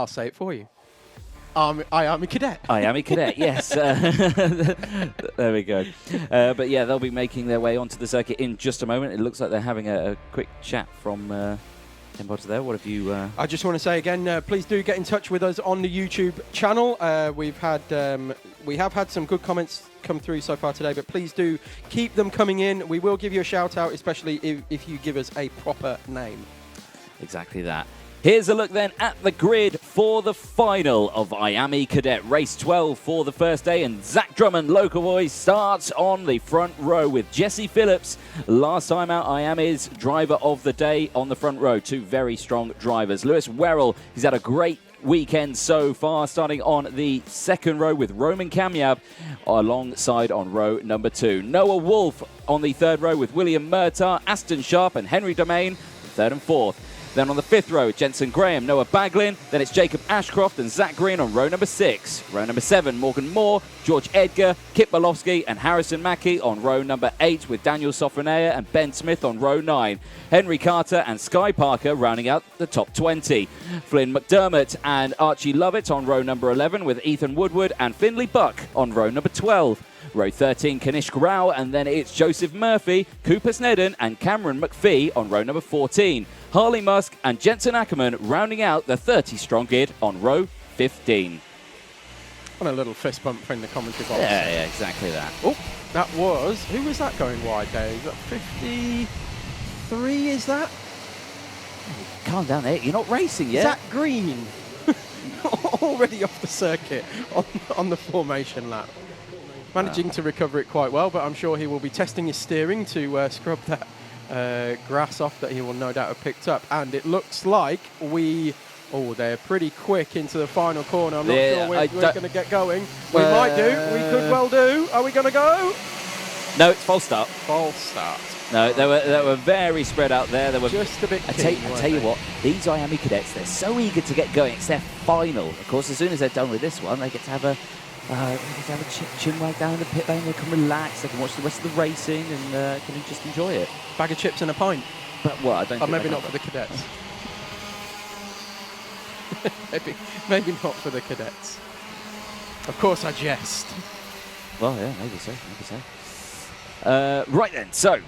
I'll say it for you. IAME Cadet. IAME Cadet, yes. There we go. But yeah, they'll be making their way onto the circuit in just a moment. It looks like they're having a quick chat from Tempota there. What have you... I just want to say again, please do get in touch with us on the YouTube channel. We have had some good comments come through so far today, but please do keep them coming in. We will give you a shout out, especially if you give us a proper name. Exactly that. Here's a look then at the grid for the final of IAME Cadet Race 12 for the first day, and Zach Drummond, local boy, starts on the front row with Jesse Phillips, last time out IAME's driver of the day, on the front row. Two very strong drivers. Lewis Werrell, he's had a great weekend so far, starting on the second row with Roman Kamyab alongside on row number 2. Noah Wolf on the third row with William Murtagh, Aston Sharp and Henry Domain, third and fourth. Then on the fifth row, Jensen Graham, Noah Baglin. Then it's Jacob Ashcroft and Zach Green on row number 6. Row number 7, Morgan Moore, George Edgar, Kip Malowski and Harrison Mackey on row number 8, with Daniel Sofronea and Ben Smith on row 9. Henry Carter and Sky Parker rounding out the top 20. Flynn McDermott and Archie Lovett on row number 11, with Ethan Woodward and Finley Buck on row number 12. Row 13, Kanishk Rao, and then it's Joseph Murphy, Cooper Snedden and Cameron McPhee on row number 14. Harley Musk and Jensen Ackerman rounding out the 30-strong grid on row 15. And a little fist bump from the commentary box. Yeah, exactly that. Oh, that was... Who was that going wide, Dave? 53, is that? Calm down there. You're not racing yet. Zach Green. Already off the circuit on the formation lap. Managing to recover it quite well, but I'm sure he will be testing his steering to scrub that grass off that he will no doubt have picked up. And it looks like they're pretty quick into the final corner. I'm not sure we're going to get going. We might do. We could well do. Are we going to go? No, it's false start. False start. No, they were very spread out there. They were just a bit I tell you what, these IAME Cadets, they're so eager to get going. It's their final. Of course, as soon as they're done with this one, they get to have a chin wag down in the pit lane. They can relax. They can watch the rest of the racing and can just enjoy it. Bag of chips and a pint. But what? I don't. Think maybe not for the cadets. maybe not for the cadets. Of course, I jest. Well, yeah, maybe so. Right then, so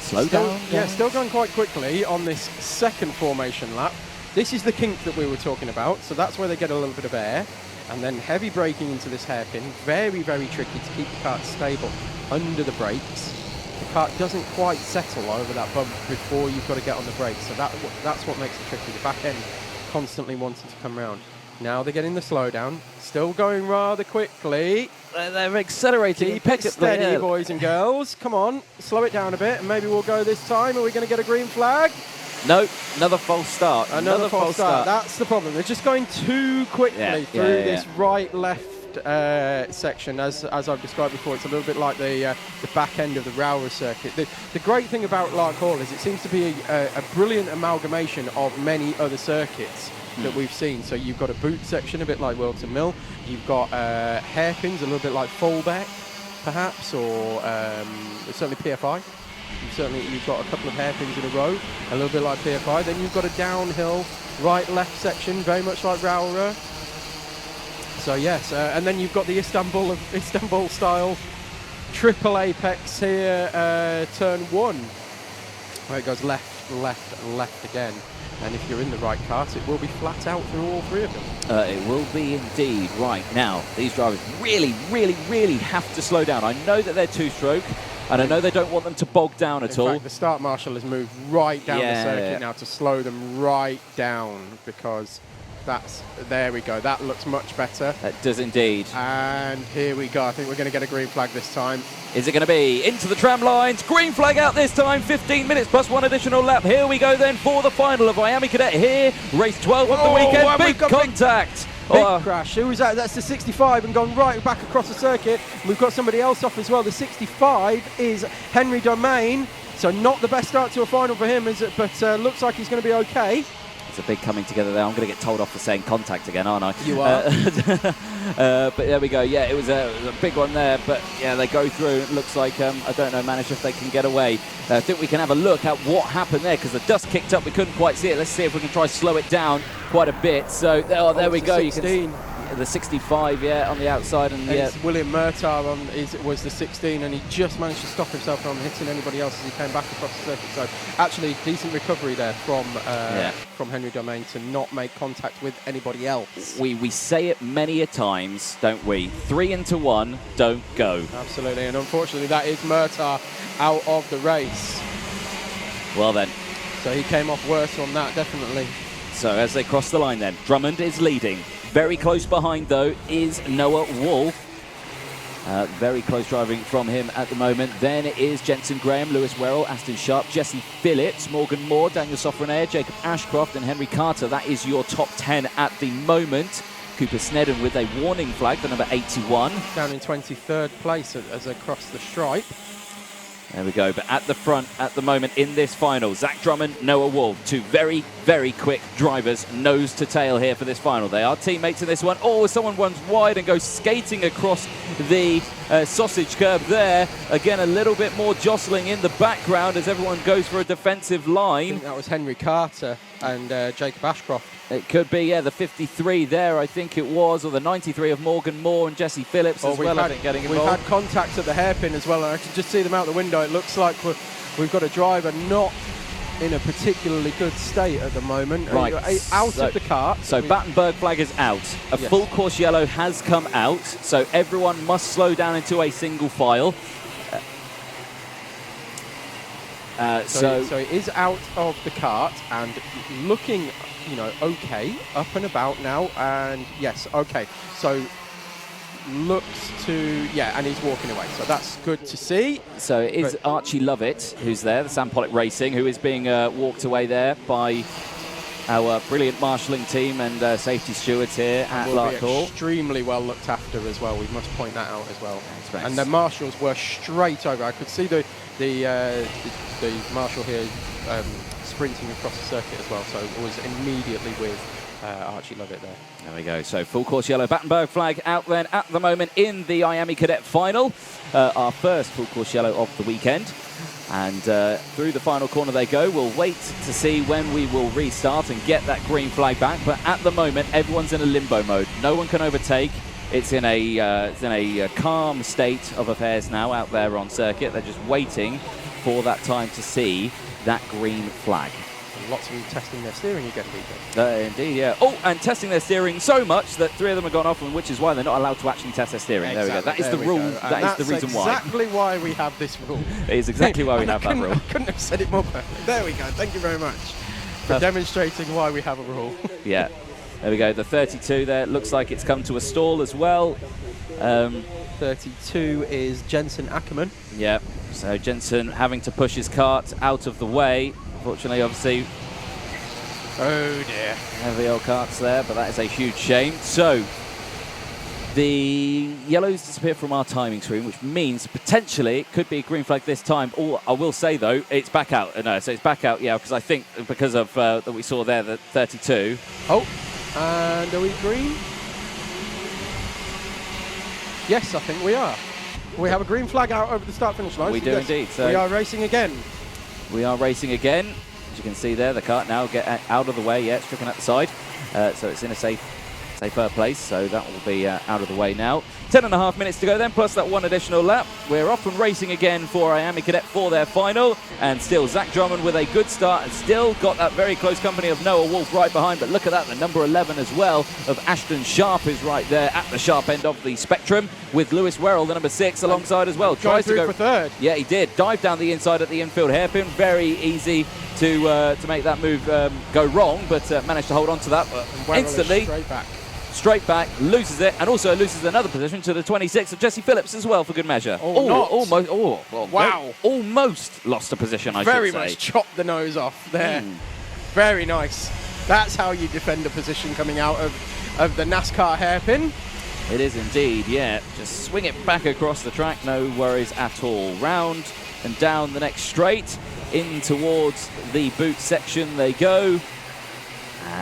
slow down. Yeah, still going quite quickly on this second formation lap. This is the kink that we were talking about. So that's where they get a little bit of air. And then heavy braking into this hairpin. Very, very tricky to keep the kart stable under the brakes. The kart doesn't quite settle over that bump before you've got to get on the brakes. So that's what makes it tricky. The back end constantly wanting to come round. Now they're getting the slowdown. Still going rather quickly. They're accelerating. Keep it steady, boys and girls. Come on, slow it down a bit, and maybe we'll go this time. Are we going to get a green flag? No, another false start. Another false start. That's the problem. They're just going too quickly through this right-left section. As I've described before, it's a little bit like the back end of the Wera circuit. The great thing about Larkhall is it seems to be a brilliant amalgamation of many other circuits that we've seen. So you've got a boot section, a bit like Wilton Mill. You've got hairpins, a little bit like Fullback, perhaps, or certainly PFI. You've got a couple of hairpins in a row, a little bit like PFI. Then you've got a downhill right-left section, very much like Wera. So yes, and then you've got the Istanbul-style triple apex here, turn 1, where it goes left, left, left again. And if you're in the right kart, it will be flat out through all three of them. It will be indeed. Right now, these drivers really, really, really have to slow down. I know that they're two-stroke, and I know they don't want them to bog down at all. In fact, the start marshal has moved right down the circuit now to slow them right down, because there we go. That looks much better. That does indeed. And here we go. I think we're going to get a green flag this time. Is it going to be into the tram lines? Green flag out this time. 15 minutes plus one additional lap. Here we go then for the final of IAME Cadet here. Race 12 of the weekend. Big contact. Big crash. Who was that? That's the 65 and gone right back across the circuit. We've got somebody else off as well. The 65 is Henry Domain. So not the best start to a final for him, is it? But looks like he's going to be okay. It's a big coming together there. I'm going to get told off for saying contact again, aren't I? You are. But there we go. Yeah, it was a big one there. But yeah, they go through. It looks like, I don't know, manager, if they can get away. I think we can have a look at what happened there because the dust kicked up. We couldn't quite see it. Let's see if we can try slow it down quite a bit. So there we go. 16. You can the 65, yeah, on the outside. And yeah, William Murtaugh was the 16, and he just managed to stop himself from hitting anybody else as he came back across the circuit. So actually, decent recovery there from Henry Domain to not make contact with anybody else. We say it many a times, don't we? 3 into 1, don't go. Absolutely, and unfortunately, that is Murtaugh out of the race. Well then. So he came off worse on that, definitely. So as they cross the line then, Drummond is leading. Very close behind, though, is Noah Wolf. Very close driving from him at the moment. Then it is Jensen Graham, Lewis Werrell, Aston Sharp, Jesse Phillips, Morgan Moore, Daniel Sofrenair, Jacob Ashcroft and Henry Carter. That is your top 10 at the moment. Cooper Snedden with a warning flag for number 81. Down in 23rd place as they cross the stripe. There we go, but at the front at the moment in this final, Zach Drummond, Noah Wolf, two very, very quick drivers, nose to tail here for this final. They are teammates in this one. Oh, someone runs wide and goes skating across the sausage curb there. Again, a little bit more jostling in the background as everyone goes for a defensive line. I think that was Henry Carter and Jacob Ashcroft. It could be, yeah, the 53 there, I think it was, or the 93 of Morgan Moore and Jesse Phillips as well, I think, getting involved. We've had contact at the hairpin as well, and I can just see them out the window. It looks like we've got a driver not in a particularly good state at the moment. Right. Out of the kart. So Battenberg flag is out. A full course yellow has come out, so everyone must slow down into a single file. So it is out of the kart and looking, okay, up and about now, and yes, okay. So looks to, and he's walking away. So that's good to see. So it is Archie Lovett who's there, the Sam Pollock Racing, who is being walked away there by our brilliant marshalling team and safety stewards here at Larkhall. Extremely well looked after as well. We must point that out as well. And the marshals were straight over. I could see the marshal here sprinting across the circuit as well. So it was immediately with Archie Lovett there. There we go. So full course yellow Battenberg flag out then at the moment in the IAME Cadet final. Our first full course yellow of the weekend. And through the final corner they go. We'll wait to see when we will restart and get that green flag back. But at the moment, everyone's in a limbo mode. No one can overtake. It's in a calm state of affairs now out there on circuit. They're just waiting for that time to see that green flag. And lots of them testing their steering again, DJ. Indeed, yeah. Oh, and testing their steering so much that 3 of them have gone off, and which is why they're not allowed to actually test their steering. Exactly. There we go. That is the rule. That is the reason why. Exactly why we have this rule. It is exactly why we have that rule. I couldn't have said it more perfectly. There we go. Thank you very much for demonstrating why we have a rule. Yeah. There we go. The 32 there looks like it's come to a stall as well. 32 is Jensen Ackerman. Yeah. So Jensen having to push his kart out of the way. Unfortunately, obviously. Oh dear. Heavy old karts there, but that is a huge shame. So the yellows disappear from our timing screen, which means potentially it could be a green flag this time. Or I will say though, it's back out. No, so it's back out. Yeah, because I think because of that we saw there the 32. Oh, and are we green? Yes, I think we are. We have a green flag out over the start-finish line. We do indeed. So we are racing again. We are racing again. As you can see there, the kart now get out of the way. Yeah, it's stricken at the side. So it's in a safer place. So that will be out of the way now. 10.5 minutes to go then, plus that one additional lap. We're off and racing again for IAME Cadet for their final. And still Zach Drummond with a good start and still got that very close company of Noah Wolf right behind. But look at that, the number 11 as well of Ashton Sharp is right there at the sharp end of the spectrum with Lewis Werrell, the number 6, alongside as well. Tries to go for third. Yeah, he did. Dive down the inside at the infield hairpin. Very easy to make that move go wrong, but managed to hold on to that instantly. Straight back, loses it, and also loses another position to the 26 of Jesse Phillips as well for good measure. Almost lost a position, I should say. Very much chopped the nose off there. Very nice. That's how you defend a position coming out of the NASCAR hairpin. It is indeed, yeah. Just swing it back across the track, no worries at all. Round and down the next straight, in towards the boot section they go.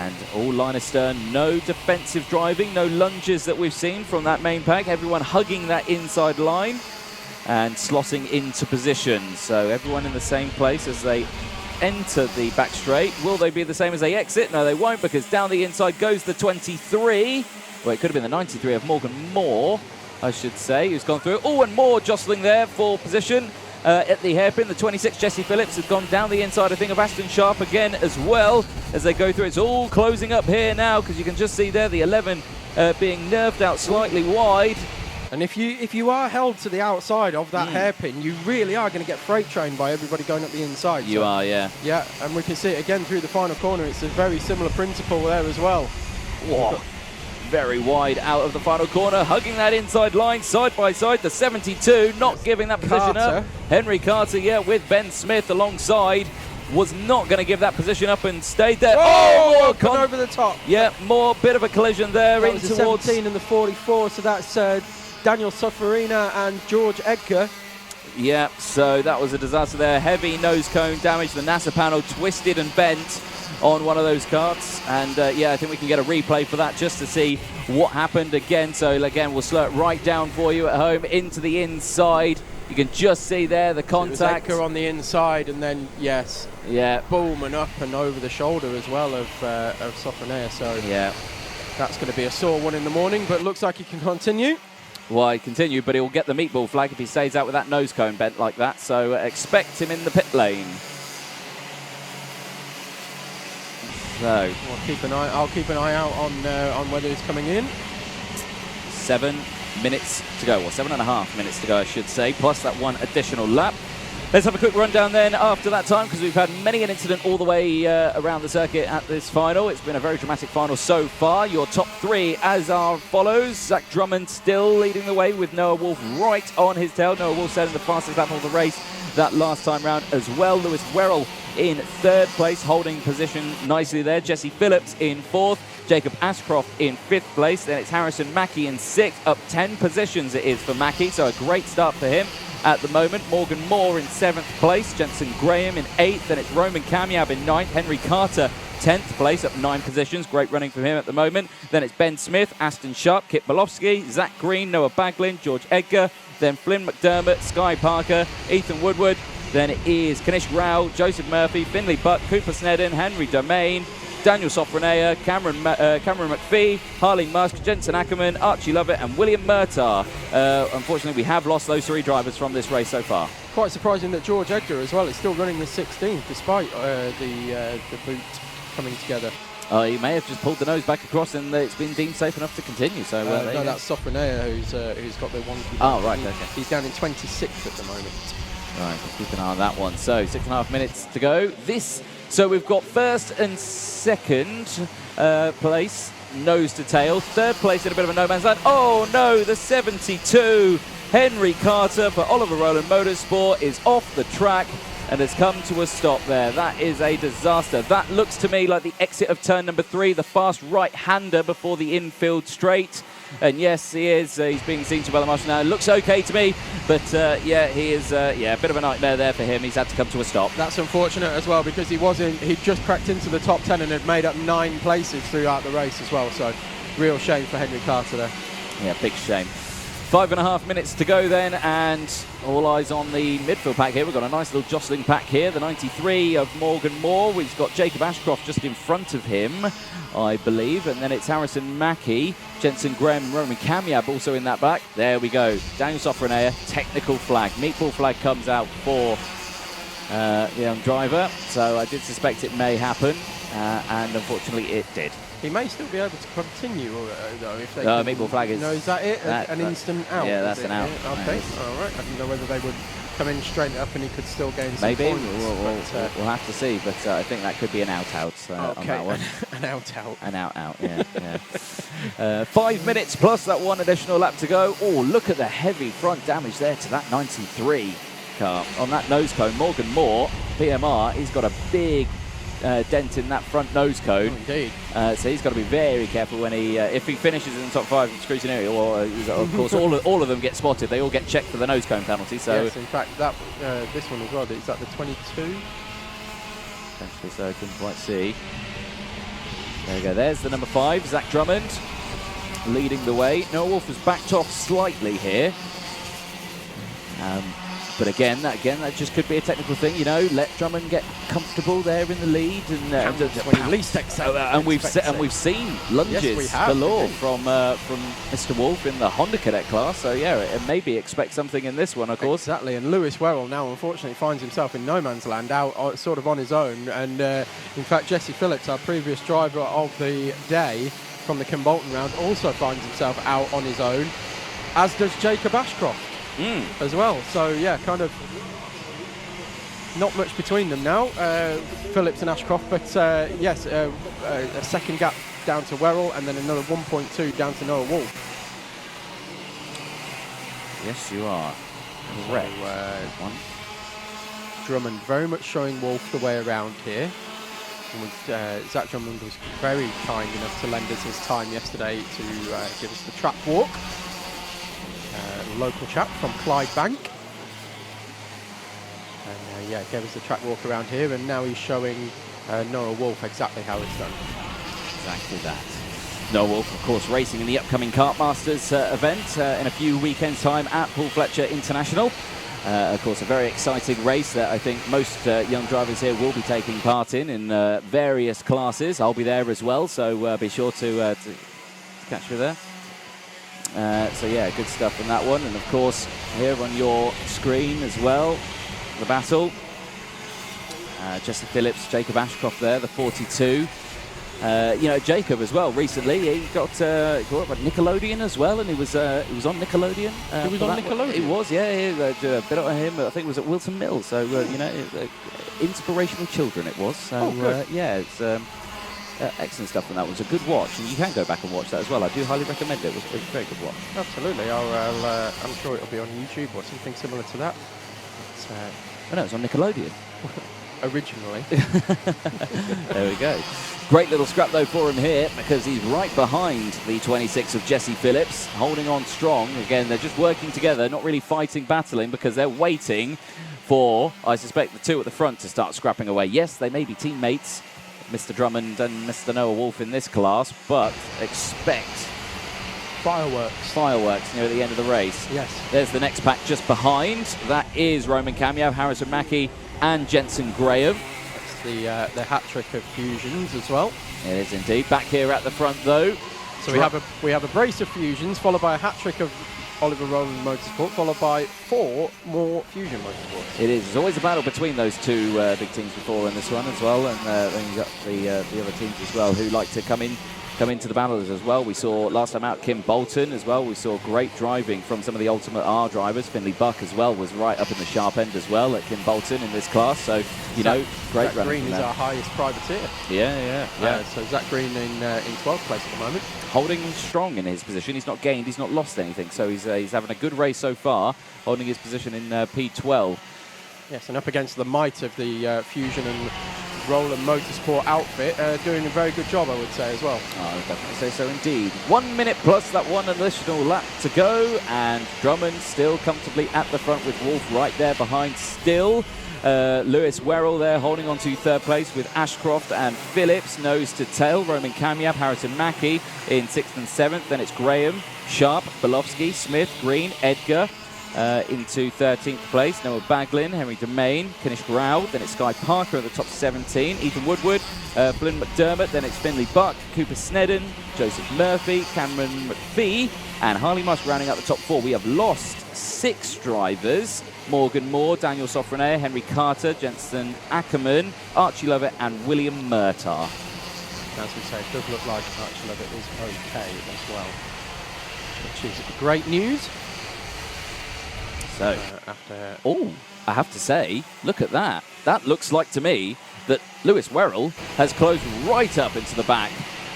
And all line astern, no defensive driving, no lunges that we've seen from that main pack. Everyone hugging that inside line and slotting into position. So everyone in the same place as they enter the back straight. Will they be the same as they exit? No, they won't, because down the inside goes the 23. Well, it could have been the 93 of Morgan Moore, I should say, who's gone through. Oh, and Moore jostling there for position. At the hairpin, the 26, Jesse Phillips, has gone down the inside, I think, of Aston Sharp again as well as they go through. It's all closing up here now, because you can just see there the 11 being nerfed out slightly wide. And if you are held to the outside of that hairpin, you really are going to get freight trained by everybody going up the inside. You are, yeah. Yeah, and we can see it again through the final corner. It's a very similar principle there as well. Whoa. Very wide out of the final corner, hugging that inside line, side by side. The 72, not giving that position up. Henry Carter, yeah, with Ben Smith alongside, was not going to give that position up and stayed there. Oh, more over the top. Yeah, more bit of a collision there that in was towards the 17 and the 44. So that's Daniel Sofarina and George Edgar. Yeah, so that was a disaster there. Heavy nose cone damage. The NASA panel twisted and bent on one of those karts, and yeah, I think we can get a replay for that just to see what happened again. So again, we'll slow it right down for you at home into the inside. You can just see there the contact. So on the inside, and then yes, yeah, boom, and up and over the shoulder as well of Sofronea. So yeah, that's going to be a sore one in the morning, but looks like he can continue. Well, he continue, but he'll get the meatball flag if he stays out with that nose cone bent like that. So expect him in the pit lane. So I'll keep an eye out on whether he's coming in. 7 minutes to go, or 7.5 minutes to go, I should say, plus that one additional lap. Let's have a quick rundown then after that time, because we've had many an incident all the way around the circuit at this final. It's been a very dramatic final so far. Your top three as are follows. Zach Drummond still leading the way with Noah Wolf right on his tail. Noah Wolf setting the fastest lap of the race that last time round as well. Lewis Werrell in third place, holding position nicely there. Jesse Phillips in fourth. Jacob Ashcroft in fifth place. Then it's Harrison Mackie in sixth. Up 10 positions it is for Mackie, so a great start for him at the moment. Morgan Moore in seventh place. Jensen Graham in eighth. Then it's Roman Kamiab in ninth. Henry Carter 10th place, up 9 positions. Great running from him at the moment. Then it's Ben Smith, Aston Sharp, Kit Bolofsky, Zach Green, Noah Baglin, George Edgar. Then Flynn McDermott, Sky Parker, Ethan Woodward. Then it is Kanish Rao, Joseph Murphy, Finley Buck, Cooper Snedden, Henry Domain, Daniel Sofronea, Cameron McPhee, Harling Musk, Jensen Ackerman, Archie Lovett and William Murtaugh. Unfortunately, we have lost those 3 drivers from this race so far. Quite surprising that George Edgar as well is still running the 16th despite the boot coming together. He may have just pulled the nose back across and it's been deemed safe enough to continue. So no, that's Sofronea who's got the wonky. Oh, right, okay. He's down in 26th at the moment. Right, let's keep an eye on that one. So 6.5 minutes to go. So we've got first and second place, nose to tail. Third place in a bit of a no man's land. Oh no, the 72, Henry Carter for Oliver Rowland Motorsport is off the track and has come to a stop there. That is a disaster. That looks to me like the exit of turn number 3, the fast right-hander before the infield straight. And yes, he is. He's being seen to by the marshal now. It looks okay to me, but yeah, he is. Yeah, a bit of a nightmare there for him. He's had to come to a stop. That's unfortunate as well, because he'd just cracked into the top 10 and had made up 9 places throughout the race as well. So, real shame for Henry Carter there. Yeah, big shame. 5.5 minutes to go then, and all eyes on the midfield pack here. We've got a nice little jostling pack here. The 93 of Morgan Moore. We've got Jacob Ashcroft just in front of him, I believe. And then it's Harrison Mackie, Jensen Graham, and Roman Kamiab also in that back. There we go. Daniel Sofronea, technical flag. Meatball flag comes out for the young driver. So I did suspect it may happen, and unfortunately it did. He may still be able to continue, though, if they... meatball flag is... No, is that it? An instant out? Yeah, that's an out. Okay, all right. I didn't know whether they would come in straight up and he could still gain some Maybe. points. We'll have to see, but I think that could be an out-out on that one. An out-out. An out-out, yeah. 5 minutes plus that one additional lap to go. Oh, look at the heavy front damage there to that 93 car. On that nose cone, Morgan Moore, PMR, he's got a big... dent in that front nose cone. Oh, indeed. So he's got to be very careful when he, if he finishes in the top 5 scrutiny, or of course all of them get spotted. They all get checked for the nose cone penalty. So yes, in fact, that this one as well. Is that the 22? Potentially, so I couldn't quite see. There we go. There's the number 5, Zach Drummond, leading the way. Noah Wolf has backed off slightly here. But again, that just could be a technical thing, you know. Let Drummond get comfortable there in the lead, and when you least expect and we've seen lunges galore from Mr. Wolf in the Honda Cadet class. So yeah, and maybe expect something in this one, of course. Exactly. And Lewis Werrell now unfortunately finds himself in no man's land, out sort of on his own. And in fact, Jesse Phillips, our previous driver of the day from the Kim Bolton round, also finds himself out on his own, as does Jacob Ashcroft. As well. So yeah, kind of not much between them now, Phillips and Ashcroft, but yes, a second gap down to Werrell, and then another 1.2 down to Noah Wolf. Yes, you are correct. So, Drummond very much showing Wolf the way around here. And Zach Drummond was very kind enough to lend us his time yesterday to give us the track walk. Local chap from Clydebank, and yeah, gave us the track walk around here, and now he's showing Noah Wolf exactly how it's done. Exactly that. Noah Wolf, of course, racing in the upcoming Kart Masters event in a few weekends' time at Paul Fletcher International. Of course, a very exciting race that I think most young drivers here will be taking part in various classes. I'll be there as well, so be sure to catch me there. So yeah, good stuff in that one. And of course, here on your screen as well, the battle. Jesse Phillips, Jacob Ashcroft there, the 42. You know, Jacob as well, recently, he got Nickelodeon as well, and he was on Nickelodeon. He was on Nickelodeon? He was, yeah. He did a bit on him, I think it was at Wilson Mills. So, you know, inspirational children it was. So, good. yeah, it's... excellent stuff, and that was a good watch, and you can go back and watch that as well. I do highly recommend it. It was a very good watch. Absolutely. I'm sure it'll be on YouTube or something similar to that. Oh, no, it was on Nickelodeon. Originally. There we go. Great little scrap, though, for him here, because he's right behind the 26 of Jesse Phillips, holding on strong. Again, they're just working together, not really fighting, battling, because they're waiting for, I suspect, the two at the front to start scrapping away. Yes, they may be teammates, Mr. Drummond and Mr. Noah Wolf in this class, but expect fireworks near the end of the race. Yes. There's the next pack just behind. That is Roman Cameo, Harrison Mackie, and Jensen Graham. That's the hat trick of fusions as well. It is indeed. Back here at the front, though. So we have a brace of fusions, followed by a hat trick of Oliver Rowland Motorsport, followed by 4 more Fusion Motorsports. It is. There's always a battle between those two big teams before in this one as well, and then you've got the other teams as well who like to come into the battles as well. We saw last time out Kim Bolton as well. We saw great driving from some of the Ultimate R drivers. Finley Buck as well was right up in the sharp end as well at Kim Bolton in this class. So, you know, great Zach running. Green is our highest privateer. Yeah. So Zach Green in 12th place at the moment. Holding strong in his position. He's not gained, he's not lost anything. So he's having a good race so far, holding his position in P12. Yes, and up against the might of the Fusion and Roland Motorsport outfit, doing a very good job, I would say, as well. I would definitely say so indeed. 1 minute plus that one additional lap to go, and Drummond still comfortably at the front with Wolf right there behind still. Lewis Werrell there holding on to 3rd place with Ashcroft and Phillips nose to tail. Roman Kamiab, Harrison Mackie in 6th and 7th. Then it's Graham, Sharp, Belofsky, Smith, Green, Edgar into 13th place. Noah Baglin, Henry Domain, Kenish Rao. Then it's Sky Parker at the top 17. Ethan Woodward, Flynn McDermott. Then it's Finley Buck, Cooper Snedden, Joseph Murphy, Cameron McPhee, and Harley Musk rounding out the top 4. We have lost 6 drivers. Morgan Moore, Daniel Sofrenair, Henry Carter, Jensen Ackerman, Archie Lovett, and William Murtaugh. As we say, it does look like Archie Lovett is okay as well, which is great news. So, I have to say, look at that. That looks like to me that Lewis Werrell has closed right up into the back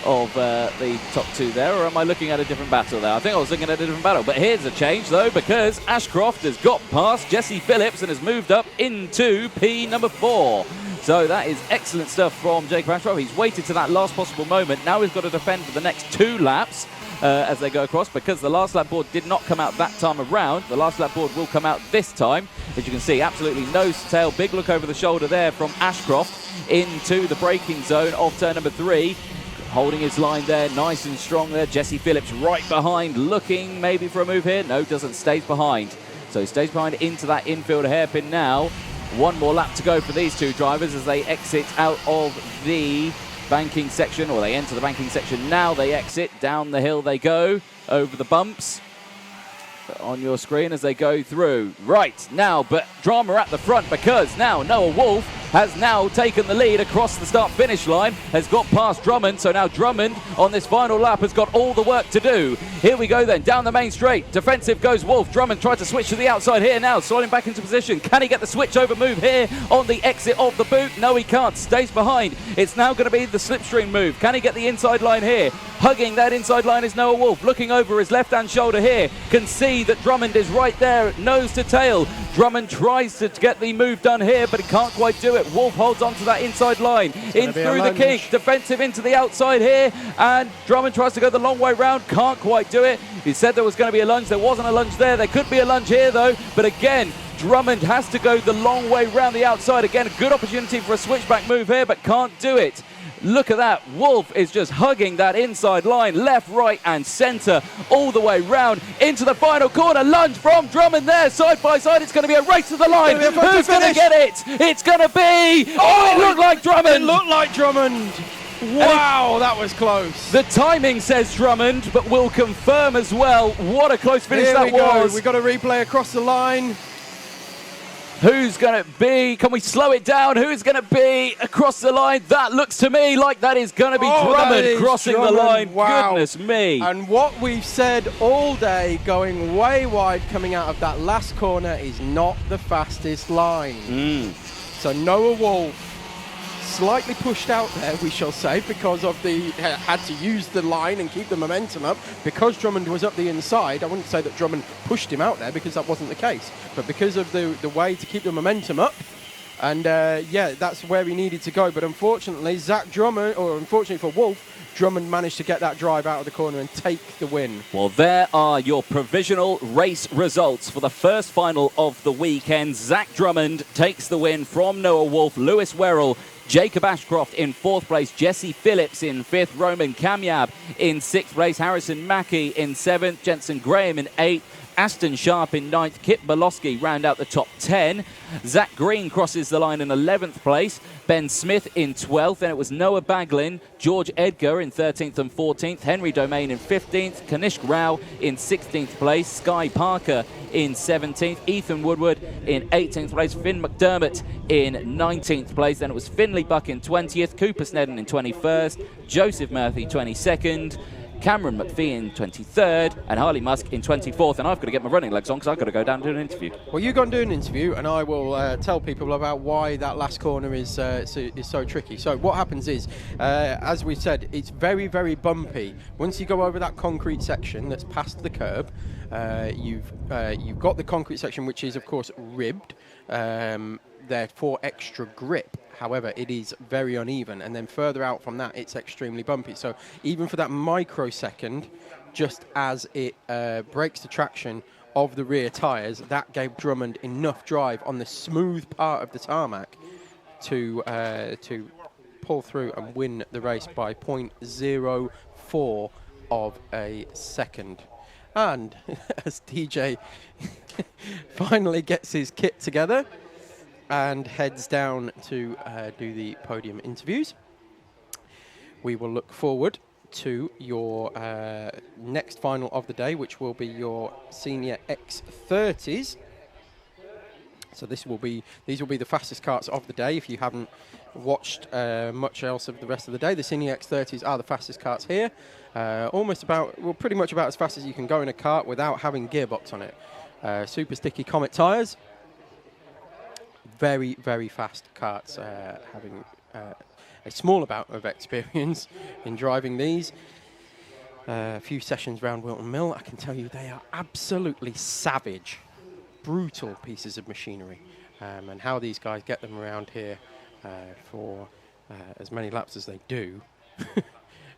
of the top 2 there, or am I looking at a different battle there? I think I was looking at a different battle, but here's a change though, because Ashcroft has got past Jesse Phillips and has moved up into P number 4. So that is excellent stuff from Jacob Ashcroft. He's waited to that last possible moment. Now he's got to defend for the next 2 laps as they go across, because the last lap board did not come out that time around. The last lap board will come out this time. As you can see, absolutely nose to tail. Big look over the shoulder there from Ashcroft into the braking zone of turn number 3. holding his line there, nice and strong there. Jesse Phillips right behind, looking maybe for a move here. No, doesn't, stays behind. So he stays behind into that infield hairpin now. One more lap to go for these two drivers as they exit out of the banking section, or they enter the banking section now. They exit, down the hill they go, over the bumps on your screen as they go through. Right, now, but drama at the front because now Noah Wolf has now taken the lead across the start-finish line, has got past Drummond, so now Drummond on this final lap has got all the work to do. Here we go then, down the main straight. Defensive goes Wolf. Drummond tries to switch to the outside here now, sliding back into position. Can he get the switch over move here on the exit of the boot? No, he can't. Stays behind. It's now going to be the slipstream move. Can he get the inside line here? Hugging that inside line is Noah Wolf, looking over his left-hand shoulder here. Can see that Drummond is right there, nose to tail. Drummond tries to get the move done here, but he can't quite do it. Wolf holds onto that inside line, in through the kink, defensive into the outside here, and Drummond tries to go the long way round, can't quite do it. He said there was going to be a lunge, there wasn't a lunge there. There could be a lunge here though, but again, Drummond has to go the long way round the outside. Again, a good opportunity for a switchback move here, but can't do it. Look at that. Wolf is just hugging that inside line, left, right, and centre, all the way round into the final corner. Lunge from Drummond there, side by side. It's going to be a race to the line. Who's going to get it? It's going to be. Oh, it looked like Drummond. It looked like Drummond. Wow, that was close. The timing says Drummond, but we'll confirm as well. What a close finish that was. We've got a replay across the line. Who's going to be? Can we slow it down? Who's going to be across the line? That looks to me like that is going to be Drummond crossing the line. Wow. Goodness me. And what we've said all day, going way wide, coming out of that last corner, is not the fastest line. So Noah Wolf slightly pushed out there, we shall say, because of the had to use the line and keep the momentum up. Because Drummond was up the inside, I wouldn't say that Drummond pushed him out there because that wasn't the case, but because of the way to keep the momentum up, and yeah, that's where he needed to go. But unfortunately, unfortunately for Wolf, Drummond managed to get that drive out of the corner and take the win. Well, there are your provisional race results for the first final of the weekend. Zach Drummond takes the win from Noah Wolf. Lewis Werrell, Jacob Ashcroft in 4th place, Jesse Phillips in 5th, Roman Kamyab in 6th place, Harrison Mackey in 7th, Jensen Graham in 8th, Aston Sharp in 9th, Kip Bolosky round out the top 10. Zach Green crosses the line in 11th place. Ben Smith in 12th. Then it was Noah Baglin, George Edgar in 13th and 14th. Henry Domain in 15th. Kanishk Rao in 16th place. Sky Parker in 17th. Ethan Woodward in 18th place. Finn McDermott in 19th place. Then it was Finley Buck in 20th. Cooper Snedden in 21st. Joseph Murphy 22nd. Cameron McPhee in 23rd, and Harley Musk in 24th. And I've got to get my running legs on because I've got to go down and do an interview. Well, you go and do an interview, and I will tell people about why that last corner is so tricky. So what happens is, as we said, it's very, very bumpy. Once you go over that concrete section that's past the curb, you've got the concrete section, which is, of course, ribbed, there for extra grip. However, it is very uneven, and then further out from that, it's extremely bumpy. So even for that microsecond, just as it breaks the traction of the rear tyres, that gave Drummond enough drive on the smooth part of the tarmac to pull through and win the race by 0.04 of a second. And as DJ finally gets his kit together and heads down to do the podium interviews, we will look forward to your next final of the day, which will be your Senior X30s. So these will be the fastest karts of the day. If you haven't watched much else of the rest of the day, the Senior X30s are the fastest karts here. Pretty much about as fast as you can go in a kart without having gearbox on it. Super sticky Comet tyres. Very, very fast karts, having a small amount of experience in driving these. A few sessions round Wilton Mill, I can tell you they are absolutely savage, brutal pieces of machinery. And how these guys get them around here for as many laps as they do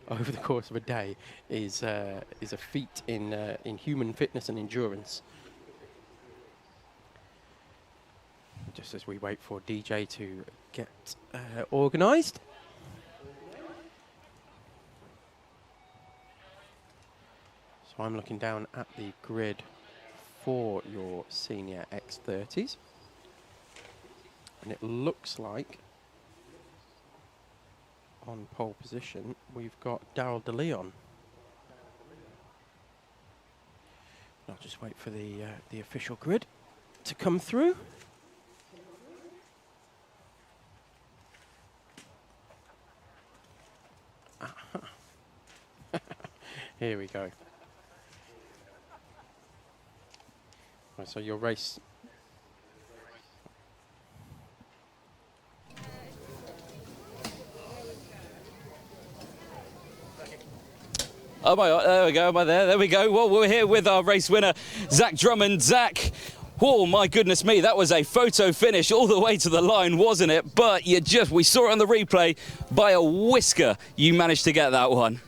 over the course of a day is a feat in human fitness and endurance. Just as we wait for DJ to get organised. So I'm looking down at the grid for your senior X30s. And it looks like on pole position, we've got Daryl DeLeon. I'll just wait for the official grid to come through. Here we go. Right, so your race. Oh my God, there we go, am I there? There we go. Well, we're here with our race winner, Zach Drummond. Zach, oh my goodness me, that was a photo finish all the way to the line, wasn't it? But we saw it on the replay, by a whisker, you managed to get that one.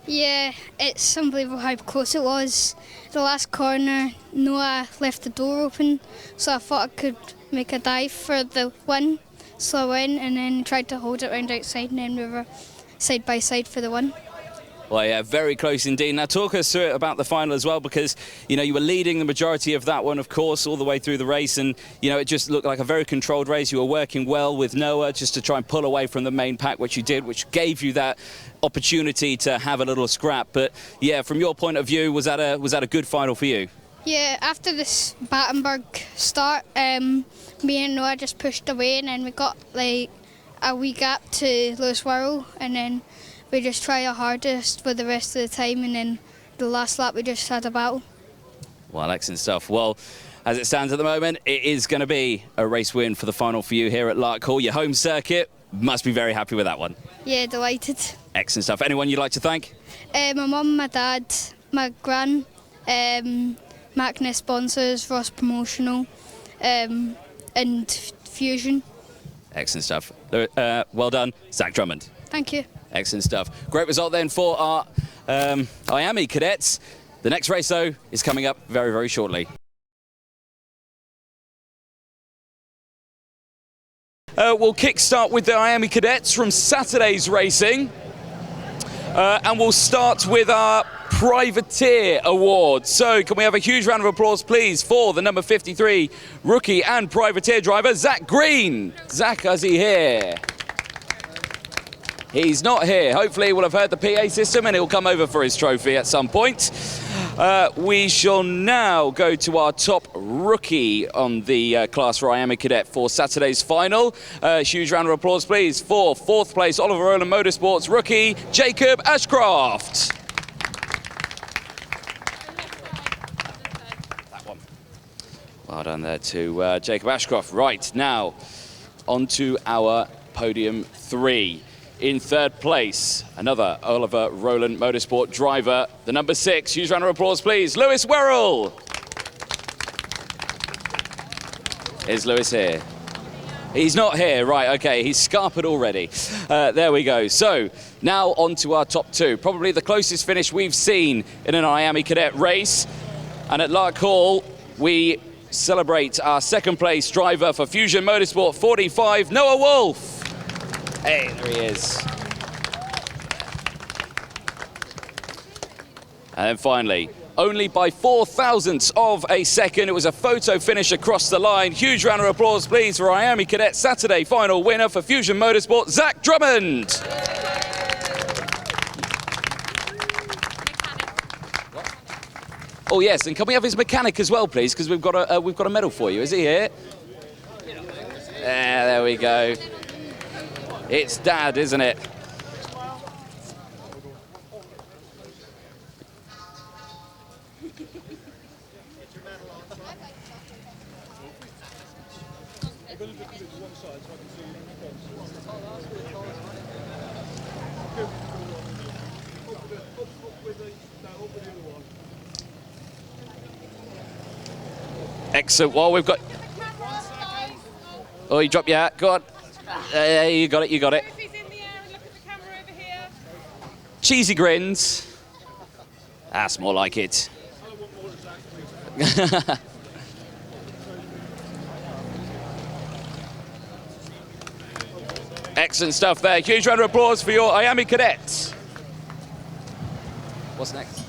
Yeah, it's unbelievable how close it was. The last corner, Noah left the door open, so I thought I could make a dive for the win. So I went and then tried to hold it round outside, and then we were side by side for the win. Well, yeah, very close indeed. Now, talk us through it about the final as well, because, you know, you were leading the majority of that one, of course, all the way through the race, and, you know, it just looked like a very controlled race. You were working well with Noah just to try and pull away from the main pack, which you did, which gave you that opportunity to have a little scrap. But, yeah, from your point of view, was that a good final for you? Yeah, after this Battenberg start, me and Noah just pushed away, and then we got, like, a wee gap to Lewis Wirral, and then we just tried our hardest for the rest of the time, and then the last lap we just had a battle. Well, excellent stuff. Well, as it stands at the moment, it is going to be a race win for the final for you here at Larkhall, your home circuit. Must be very happy with that one. Yeah, delighted. Excellent stuff. Anyone you'd like to thank? My mum, my dad, my gran, Macna sponsors, Ross Promotional, and Fusion. Excellent stuff. Well done, Zach Drummond. Thank you. Excellent stuff. Great result then for our IAME cadets. The next race, though, is coming up very, very shortly. We'll kick-start with the IAME cadets from Saturday's racing. And we'll start with our Privateer Award. So can we have a huge round of applause, please, for the number 53 rookie and Privateer driver, Zach Green. Zach, is he here? He's not here. Hopefully we'll have heard the PA system and he'll come over for his trophy at some point. We shall now go to our top rookie on the class for IAME Cadet for Saturday's final. Huge round of applause, please, for fourth place Oliver Rowland Motorsports rookie, Jacob Ashcroft. That one. Well done there to Jacob Ashcroft. Right, now on to our podium 3. In third place, another Oliver Rowland Motorsport driver, the number 6. Huge round of applause, please, Lewis Wirral. Is Lewis here? He's not here, right, okay, he's scarpered already. There we go. So, now on to our top 2. Probably the closest finish we've seen in an IAME Cadet race. And at Larkhall, we celebrate our second place driver for Fusion Motorsport 45, Noah Wolf. Hey, there he is. And then finally, only by 0.04 of a second, it was a photo finish across the line. Huge round of applause, please, for IAME Cadet Saturday final winner for Fusion Motorsport, Zach Drummond. Oh yes, and can we have his mechanic as well, please? Because we've got a medal for you. Is he here? There we go. It's Dad, isn't it? Excellent. Well, we've got... Oh, you dropped your hat. Go on. You got it, you got it. Cheesy grins. That's more like it. Excellent stuff there. Huge round of applause for your IAME cadets. What's next?